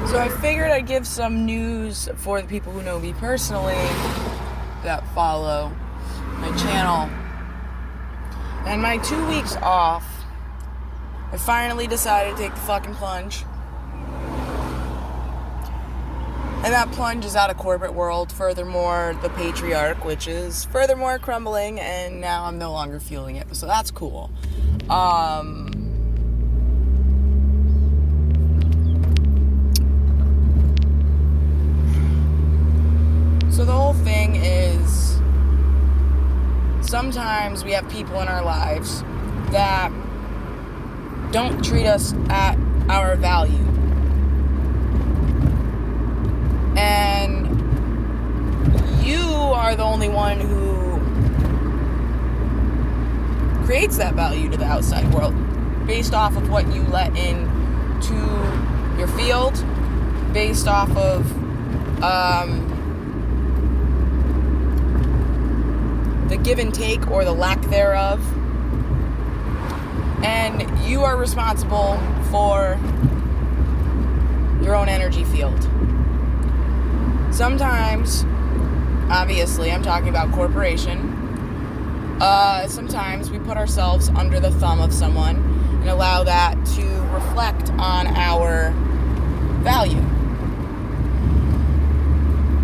So I figured I'd give some news for the people who know me personally that follow my channel. And my 2 weeks off, I finally decided to take the fucking plunge. And that plunge is out of corporate world. Furthermore, the patriarch, which is furthermore crumbling, and now I'm no longer feeling it. So that's cool. So the whole thing is, sometimes we have people in our lives that don't treat us at our value. And you are the only one who creates that value to the outside world based off of what you let in to your field, based off of the give and take or the lack thereof. And you are responsible for your own energy field. Sometimes, obviously, I'm talking about corporation. Sometimes we put ourselves under the thumb of someone and allow that to reflect on our value.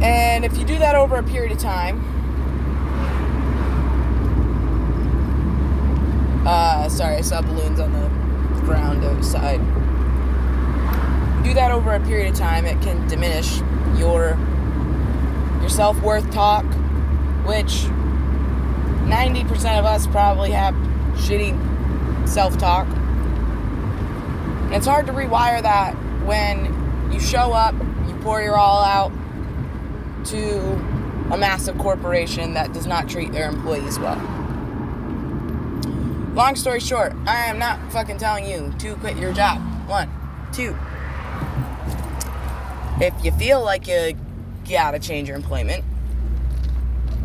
And if you do that over a period of time, sorry, I saw balloons on the ground outside. Do that over a period of time, it can diminish your self-worth talk, which 90% of us probably have shitty self-talk. And it's hard to rewire that when you show up, you pour your all out to a massive corporation that does not treat their employees well. Long story short, I am not fucking telling you to quit your job. 1, 2. If you feel like you gotta change your employment.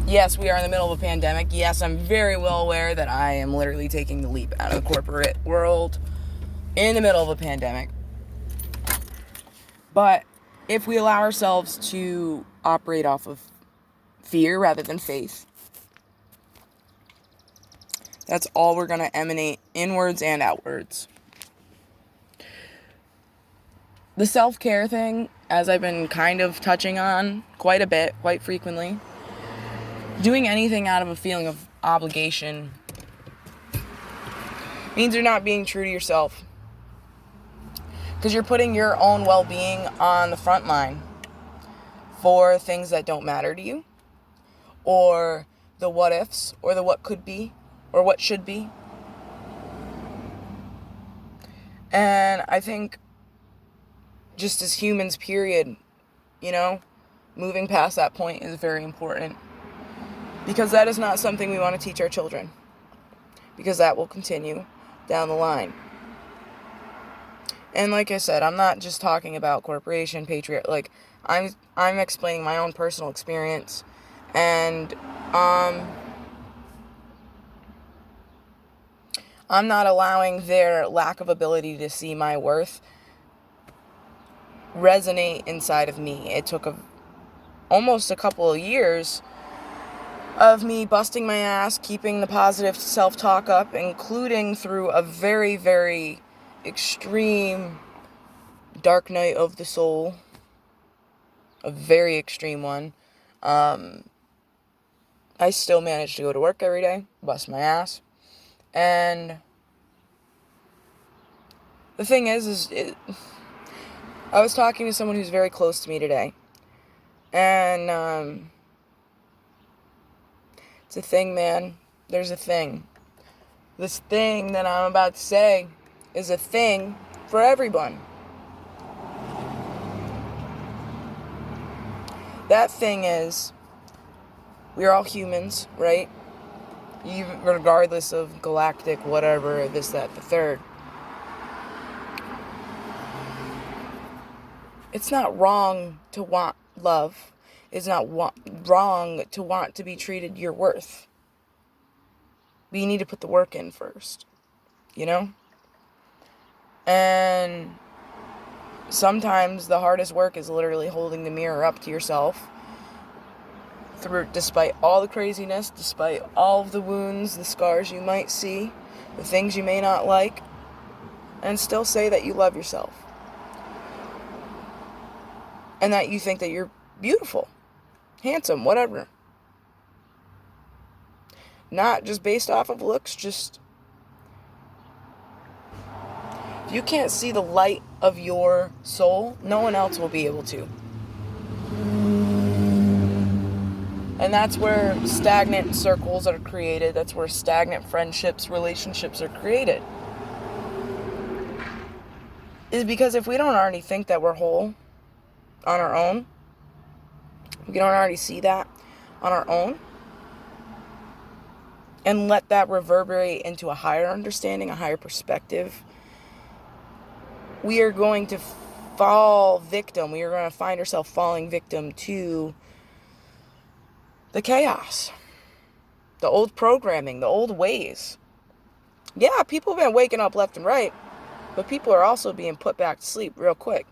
Yes, we are in the middle of a pandemic. Yes, I'm very well aware that I am literally taking the leap out of the corporate world in the middle of a pandemic. But if we allow ourselves to operate off of fear rather than faith, that's all we're going to emanate inwards and outwards. The self-care thing, as I've been kind of touching on quite a bit, quite frequently, doing anything out of a feeling of obligation means you're not being true to yourself. Because you're putting your own well-being on the front line for things that don't matter to you, or the what-ifs, or the what could be, or what should be. And I think just as humans, period, moving past that point is very important. Because that is not something we want to teach our children. Because that will continue down the line. And like I said, I'm not just talking about corporation, patriot, I'm explaining my own personal experience. And I'm not allowing their lack of ability to see my worth resonate inside of me. It took almost a couple of years of me busting my ass, keeping the positive self-talk up, including through a very, very extreme dark night of the soul. A very extreme one. I still managed to go to work every day, bust my ass. And the thing is I was talking to someone who's very close to me today. And, it's a thing, man. There's a thing. This thing that I'm about to say is a thing for everyone. That thing is, we're all humans, right? Even regardless of galactic, whatever, this, that, the third. It's not wrong to want love. It's not wrong to want to be treated your worth. But you need to put the work in first. And sometimes the hardest work is literally holding the mirror up to yourself despite all the craziness, despite all of the wounds, the scars you might see, the things you may not like, and still say that you love yourself. And that you think that you're beautiful, handsome, whatever. Not just based off of looks, just... If you can't see the light of your soul, no one else will be able to. And that's where stagnant circles are created. That's where stagnant friendships, relationships are created. Is because if we don't already think that we're whole on our own, we don't already see that on our own, and let that reverberate into a higher understanding, a higher perspective, we are going to fall victim. We are going to find ourselves falling victim to the chaos, the old programming, the old ways. Yeah, people have been waking up left and right, but people are also being put back to sleep real quick.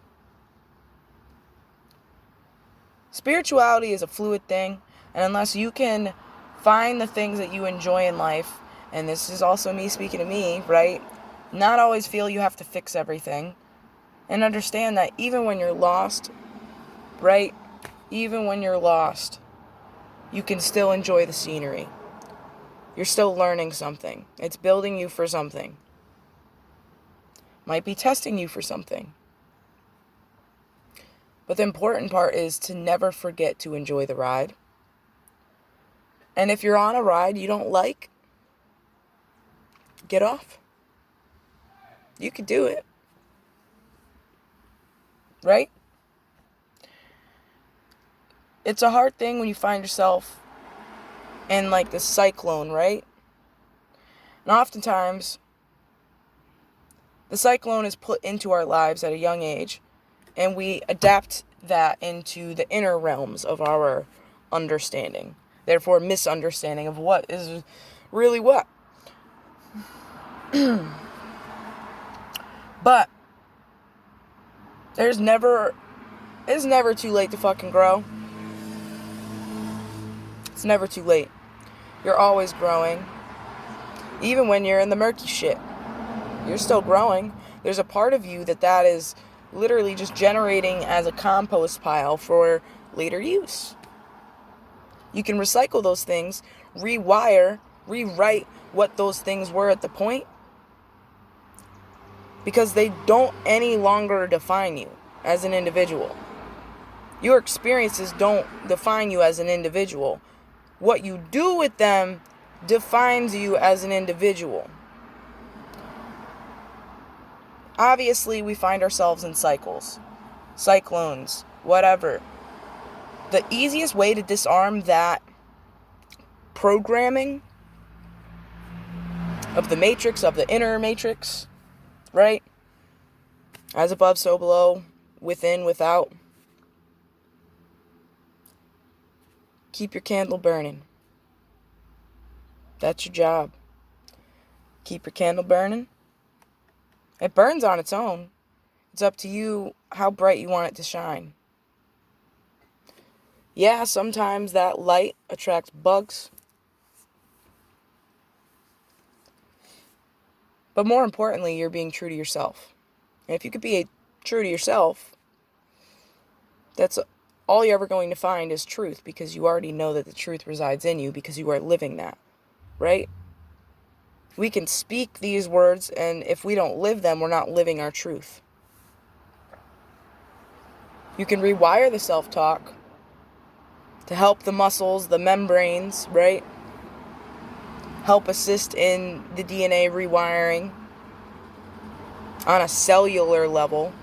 Spirituality is a fluid thing, and unless you can find the things that you enjoy in life, and this is also me speaking to me, right? Not always feel you have to fix everything, and understand that even when you're lost, right? Even when you're lost, you can still enjoy the scenery. You're still learning something. It's building you for something. Might be testing you for something. But the important part is to never forget to enjoy the ride. And if you're on a ride you don't like, get off. You could do it. Right? It's a hard thing when you find yourself in like the cyclone, right? And oftentimes, the cyclone is put into our lives at a young age, and we adapt that into the inner realms of our understanding. Therefore, misunderstanding of what is really what. But it's never too late to fucking grow. It's never too late. You're always growing. Even when you're in the murky shit, you're still growing. There's a part of you that is literally just generating as a compost pile for later use. You can recycle those things, rewrite what those things were at the point, because they don't any longer define you as an individual. Your experiences don't define you as an individual. What you do with them defines you as an individual. Obviously, we find ourselves in cycles, cyclones, whatever. The easiest way to disarm that programming of the matrix, of the inner matrix, right? As above, so below, within, without. Keep your candle burning. That's your job. Keep your candle burning. It burns on its own. It's up to you how bright you want it to shine. Yeah, sometimes that light attracts bugs. But more importantly, you're being true to yourself. And if you could be true to yourself, that's all you're ever going to find is truth, because you already know that the truth resides in you because you are living that, right? We can speak these words, and if we don't live them, we're not living our truth. You can rewire the self-talk to help the muscles, the membranes, right? Help assist in the DNA rewiring on a cellular level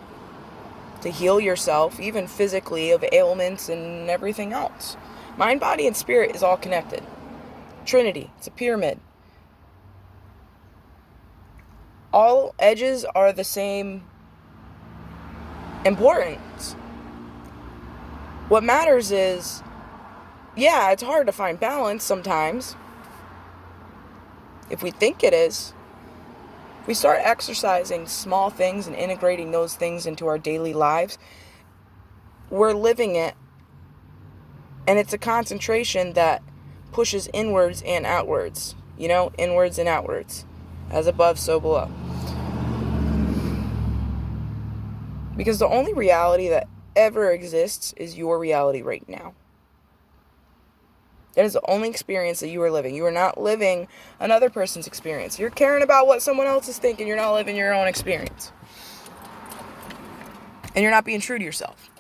to heal yourself, even physically, of ailments and everything else. Mind, body, and spirit is all connected. Trinity, it's a pyramid. All edges are the same importance. What matters is, yeah, it's hard to find balance sometimes. If we think it is. We start exercising small things and integrating those things into our daily lives. We're living it, and it's a concentration that pushes inwards and outwards. Inwards and outwards. As above, so below. Because the only reality that ever exists is your reality right now. That is the only experience that you are living. You are not living another person's experience. You're caring about what someone else is thinking. You're not living your own experience. And you're not being true to yourself.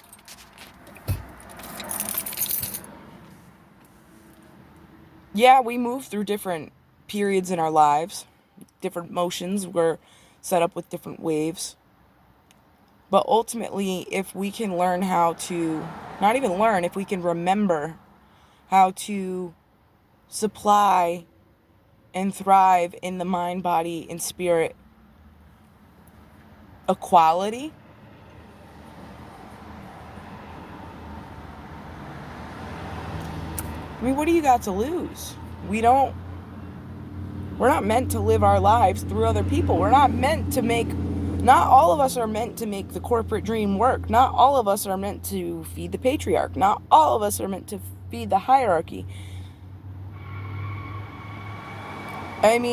Yeah, we move through different periods in our lives. Different motions. We're set up with different waves. But ultimately, if we can learn how to, not even learn, if we can remember how to supply and thrive in the mind, body, and spirit equality, what do you got to lose? We're not meant to live our lives through other people. We're not meant to not all of us are meant to make the corporate dream work. Not all of us are meant to feed the patriarch. Not all of us are meant to feed the hierarchy. And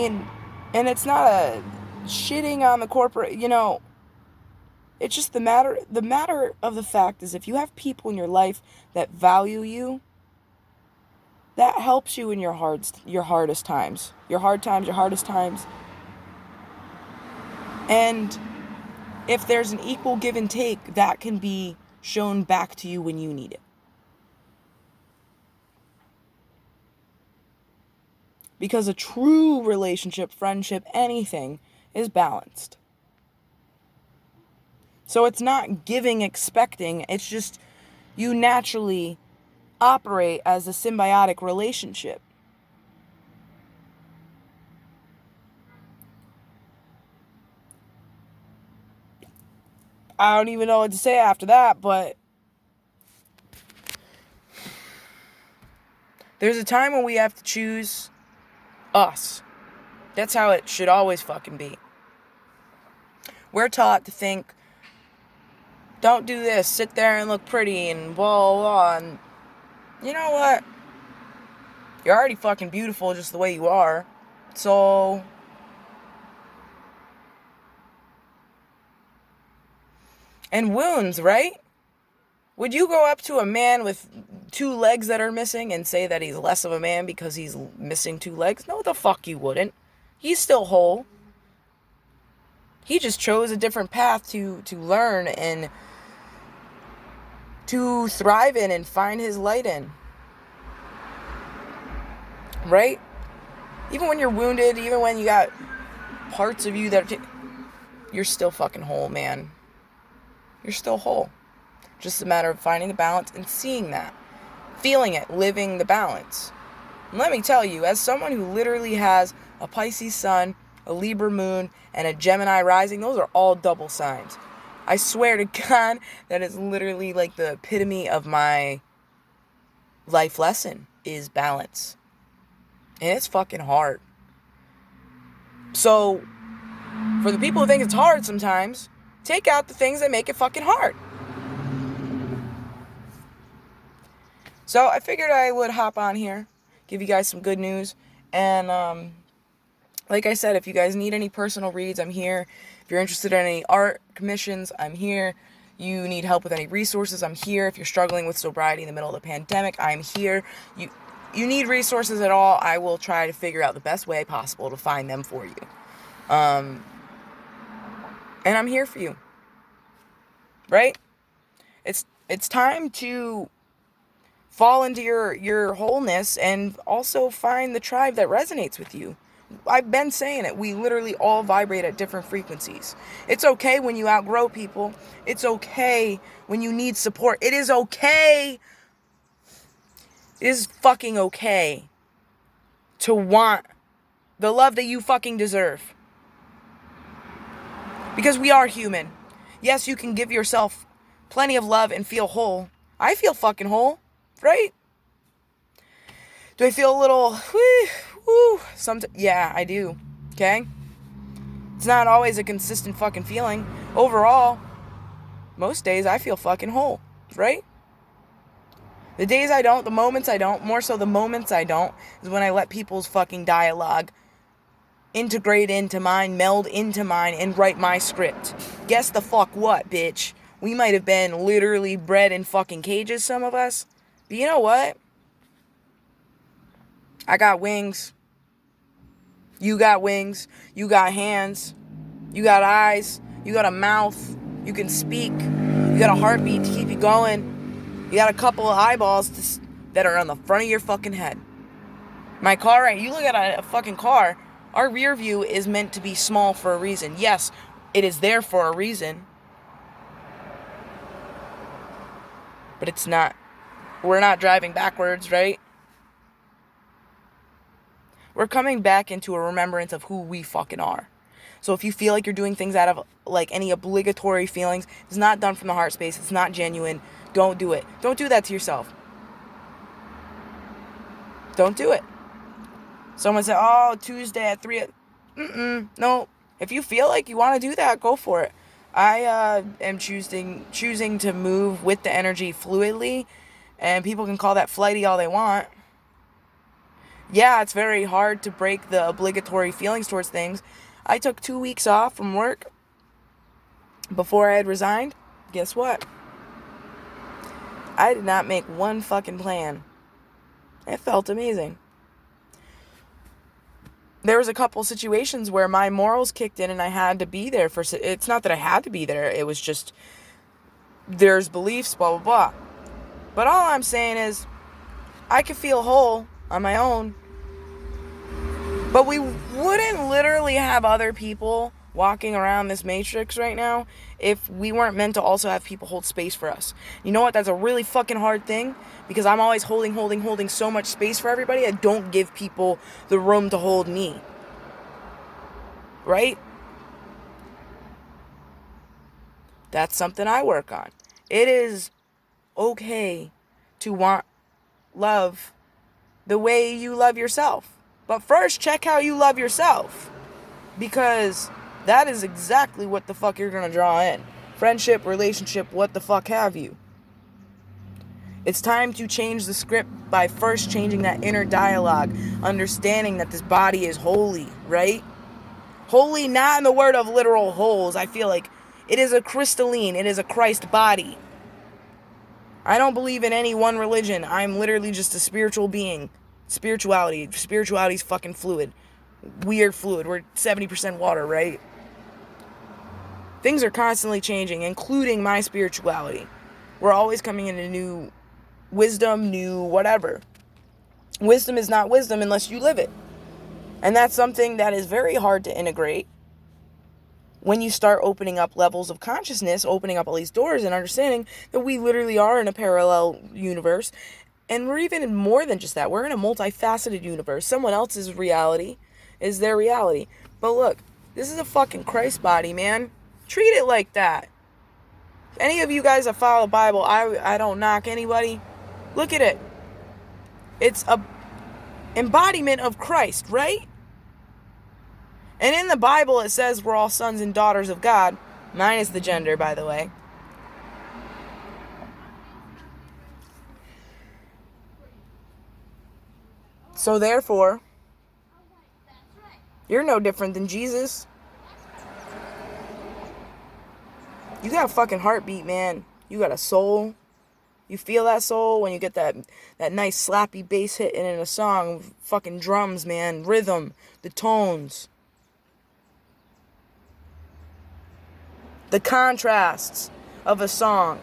it's not a shitting on the corporate, it's just the matter of the fact is if you have people in your life that value you, that helps you in your hardest times, your hardest times. And if there's an equal give and take, that can be shown back to you when you need it. Because a true relationship, friendship, anything is balanced. So it's not giving, expecting. It's just you naturally operate as a symbiotic relationship. I don't even know what to say after that, but there's a time when we have to choose us. That's how it should always fucking be. We're taught to think, don't do this, sit there and look pretty and blah, blah, blah. And you know what? You're already fucking beautiful just the way you are. So and wounds, right? Would you go up to a man with 2 legs that are missing and say that he's less of a man because he's missing 2 legs? No, the fuck you wouldn't. He's still whole. He just chose a different path to learn and to thrive in and find his light in. Right? Even when you're wounded, even when you got parts of you that you're still fucking whole, man. You're still whole. Just a matter of finding the balance and seeing that. Feeling it, living the balance. And let me tell you, as someone who literally has a Pisces sun, a Libra moon, and a Gemini rising, those are all double signs. I swear to God, that is literally like the epitome of my life lesson is balance. And it's fucking hard. So, for the people who think it's hard sometimes, take out the things that make it fucking hard. So, I figured I would hop on here, give you guys some good news, and like I said, if you guys need any personal reads, I'm here. If you're interested in any art commissions, I'm here. You need help with any resources, I'm here. If you're struggling with sobriety in the middle of the pandemic, I'm here. You need resources at all, I will try to figure out the best way possible to find them for you. And I'm here for you. Right? It's time to fall into your wholeness and also find the tribe that resonates with you. I've been saying it. We literally all vibrate at different frequencies. It's okay when you outgrow people. It's okay when you need support. It is okay. It is fucking okay to want the love that you fucking deserve. Because we are human. Yes, you can give yourself plenty of love and feel whole. I feel fucking whole, right? Do I feel a little, yeah, I do, okay? It's not always a consistent fucking feeling. Overall, most days I feel fucking whole, right? The days I don't, the moments I don't, more so the moments I don't, is when I let people's fucking dialogue integrate into mine, meld into mine, and write my script. Guess the fuck what, bitch? We might have been literally bred in fucking cages, some of us. But you know what? I got wings. You got wings. You got hands. You got eyes. You got a mouth. You can speak. You got a heartbeat to keep you going. You got a couple of eyeballs that are on the front of your fucking head. My car, you look at a fucking car, our rear view is meant to be small for a reason. Yes, it is there for a reason. But it's not. We're not driving backwards, right? We're coming back into a remembrance of who we fucking are. So if you feel like you're doing things out of like any obligatory feelings, it's not done from the heart space, it's not genuine, don't do it. Don't do that to yourself. Don't do it. Someone said, oh, Tuesday at 3. No. If you feel like you want to do that, go for it. I am choosing to move with the energy fluidly, and people can call that flighty all they want. Yeah, it's very hard to break the obligatory feelings towards things. I took 2 weeks off from work before I had resigned. Guess what? I did not make one fucking plan. It felt amazing. There was a couple situations where my morals kicked in and I had to be there for... It's not that I had to be there. It was just... There's beliefs, blah, blah, blah. But all I'm saying is... I could feel whole on my own. But we wouldn't literally have other people walking around this matrix right now if we weren't meant to also have people hold space for us. You know what? That's a really fucking hard thing, because I'm always holding so much space for everybody. I don't give people the room to hold me. Right? That's something I work on. It is okay to want love the way you love yourself. But first, check how you love yourself. Because that is exactly what the fuck you're going to draw in. Friendship, relationship, what the fuck have you. It's time to change the script by first changing that inner dialogue. Understanding that this body is holy, right? Holy, not in the word of literal holes. I feel like it is a crystalline. It is a Christ body. I don't believe in any one religion. I'm literally just a spiritual being. Spirituality's fucking fluid. We are fluid. We're 70% water, right? Things are constantly changing, including my spirituality. We're always coming into new wisdom, new whatever. Wisdom is not wisdom unless you live it. And that's something that is very hard to integrate when you start opening up levels of consciousness, opening up all these doors and understanding that we literally are in a parallel universe. And we're even more than just that. We're in a multifaceted universe. Someone else's reality is their reality. But look, this is a fucking Christ body, man. Treat it like that. If any of you guys that follow the Bible, I don't knock anybody. Look at it. It's a embodiment of Christ, right? And in the Bible it says we're all sons and daughters of God. Minus the gender, by the way. So therefore, you're no different than Jesus. You got a fucking heartbeat, man. You got a soul. You feel that soul when you get that nice slappy bass hit in a song. Fucking drums, man. Rhythm. The tones. The contrasts of a song.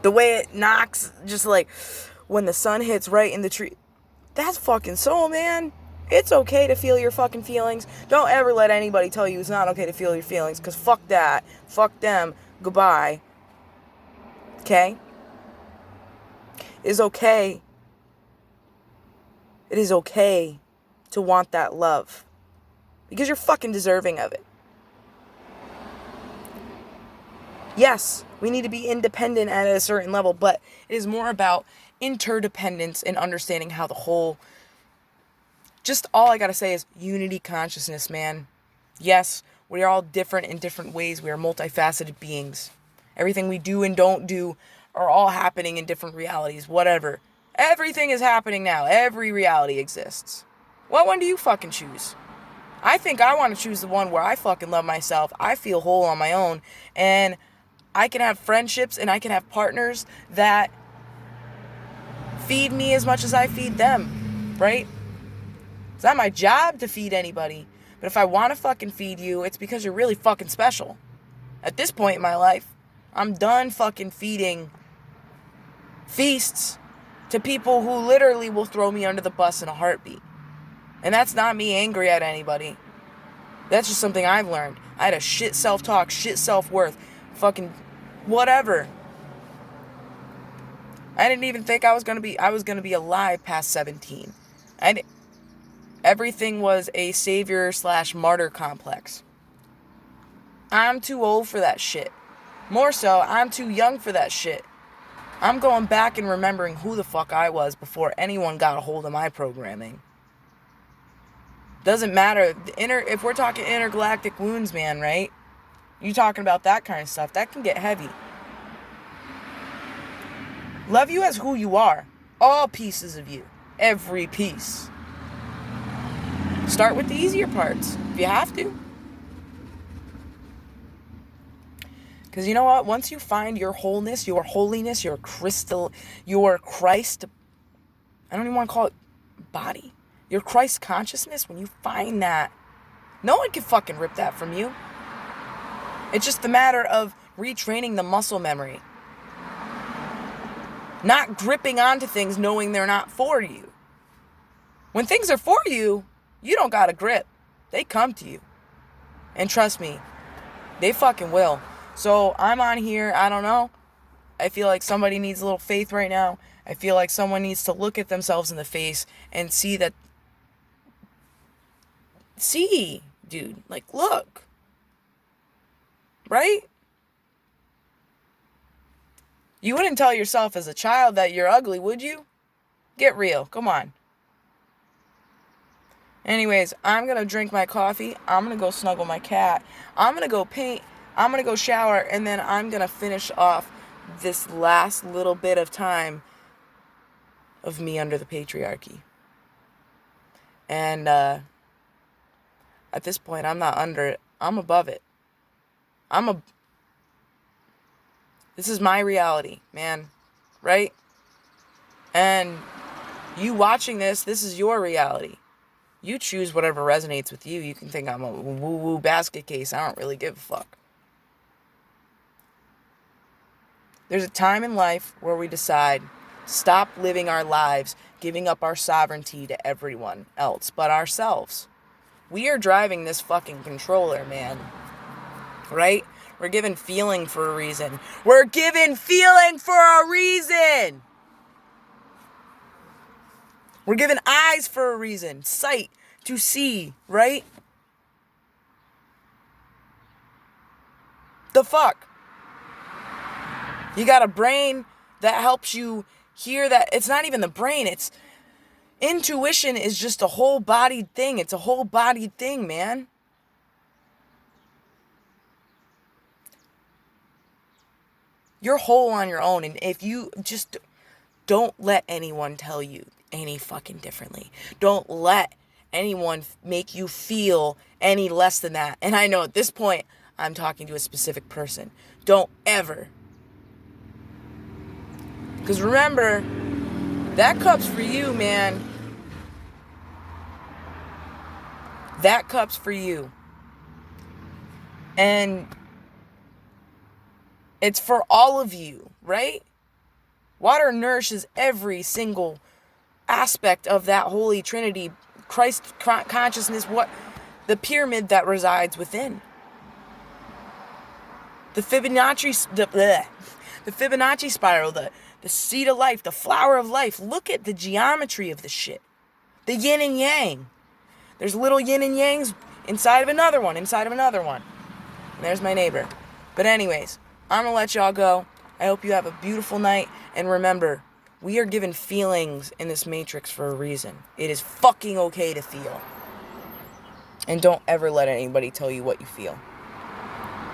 The way it knocks, just like when the sun hits right in the tree. That's fucking soul, man. It's okay to feel your fucking feelings. Don't ever let anybody tell you it's not okay to feel your feelings. Because fuck that. Fuck them. Goodbye. Okay? It is okay. It is okay to want that love. Because you're fucking deserving of it. Yes, we need to be independent at a certain level. But it is more about interdependence and understanding how the whole... Just all I gotta say is unity consciousness, man. Yes, we are all different in different ways. We are multifaceted beings. Everything we do and don't do are all happening in different realities, whatever. Everything is happening now. Every reality exists. What one do you fucking choose? I think I want to choose the one where I fucking love myself. I feel whole on my own. And I can have friendships and I can have partners that feed me as much as I feed them. Right? It's not my job to feed anybody. But if I want to fucking feed you, it's because you're really fucking special. At this point in my life, I'm done fucking feeding feasts to people who literally will throw me under the bus in a heartbeat. And that's not me angry at anybody. That's just something I've learned. I had a shit self-talk, shit self-worth, fucking whatever. I didn't even think I was gonna be alive past 17. Everything was a savior/martyr complex. I'm too old for that shit. More so, I'm too young for that shit. I'm going back and remembering who the fuck I was before anyone got a hold of my programming. Doesn't matter. If we're talking intergalactic wounds, man, right? You talking about that kind of stuff. That can get heavy. Love you as who you are. All pieces of you. Every piece. Start with the easier parts, if you have to. Because you know what? Once you find your wholeness, your holiness, your crystal, your Christ, I don't even want to call it body. Your Christ consciousness, when you find that, no one can fucking rip that from you. It's just a matter of retraining the muscle memory. Not gripping onto things knowing they're not for you. When things are for you, you don't got to grip. They come to you. And trust me, they fucking will. So I'm on here, I don't know. I feel like somebody needs a little faith right now. I feel like someone needs to look at themselves in the face and see that. See, dude, like, look. Right? You wouldn't tell yourself as a child that you're ugly, would you? Get real. Come on. Anyways, I'm going to drink my coffee. I'm going to go snuggle my cat. I'm going to go paint. I'm going to go shower. And then I'm going to finish off this last little bit of time of me under the patriarchy. And at this point, I'm not under it. I'm above it. This is my reality, man. Right? And you watching this is your reality. You choose whatever resonates with you. You can think I'm a woo-woo basket case. I don't really give a fuck. There's a time in life where we decide, stop living our lives, giving up our sovereignty to everyone else but ourselves. We are driving this fucking controller, man. Right? We're given feeling for a reason. We're given feeling for a reason. We're given eyes for a reason. Sight to see, right? The fuck? You got a brain that helps you hear that. It's not even the brain. It's intuition is just a whole-bodied thing. It's a whole-bodied thing, man. You're whole on your own. And if you just don't let anyone tell you any fucking differently. Don't let anyone make you feel any less than that. And I know at this point, I'm talking to a specific person. Don't ever. Because remember, that cup's for you, man. That cup's for you. And it's for all of you, right? Water nourishes every single aspect of that Holy Trinity, Christ consciousness, the pyramid that resides within. The Fibonacci spiral, the seed of life, the flower of life. Look at the geometry of the shit. The yin and yang. There's little yin and yangs inside of another one, inside of another one. And there's my neighbor. But anyways, I'm going to let y'all go. I hope you have a beautiful night. And remember, we are given feelings in this matrix for a reason. It is fucking okay to feel. And don't ever let anybody tell you what you feel.